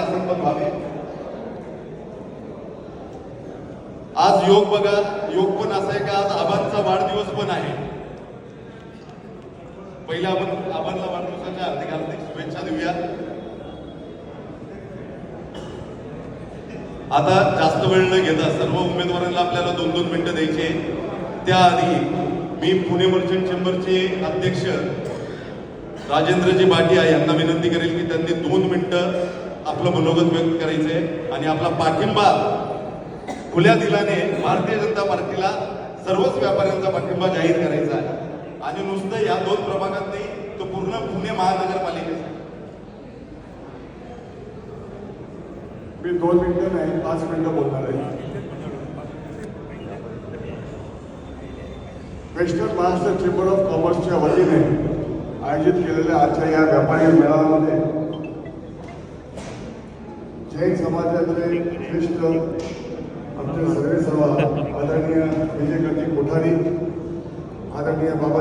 आसन पण व्हावे। आज योग बघा, योग पण असं आहे का आज आबांचा वाढदिवस पण आहे। पहिला आपण आबांना वाढदिवसाच्या हार्दिक हार्दिक शुभेच्छा देऊया। आता जास्त वेळ न घेता सर्व उमेदवारांना आपल्याला 2-2 मिनिटं द्यायचे। त्याआधी मी पुणे मर्चंट चेंबरचे अध्यक्ष राजेंद्रजी भाटिया यांना विनंती करेल की त्यांनी 2 मिनिटं आपलं मनोगत व्यक्त करायचे आणि आपला पाठिंबा खुल्या दिलाने भारतीय जनता पार्टीला सर्वच व्यापाऱ्यांचा पाठिंबा जाहीर करायचा आहे। आणि नुसतं या 2 प्रभागात नाही, तो पूर्ण पुणे महानगरपालिकेचा। मी 2 मिनिटं नाही 5 मिनिटं बोलणार आहे। वेस्टर्न महाराष्ट्र चेंबर ऑफ कॉमर्सच्या वतीने आयोजित केलेल्या आजच्या या व्यापारी मेळाव्यामध्ये जैन समाजाचे श्रेष्ठ आमचे सर्व आदरणीय विजयकांती कोठारी, आदरणीय बाबा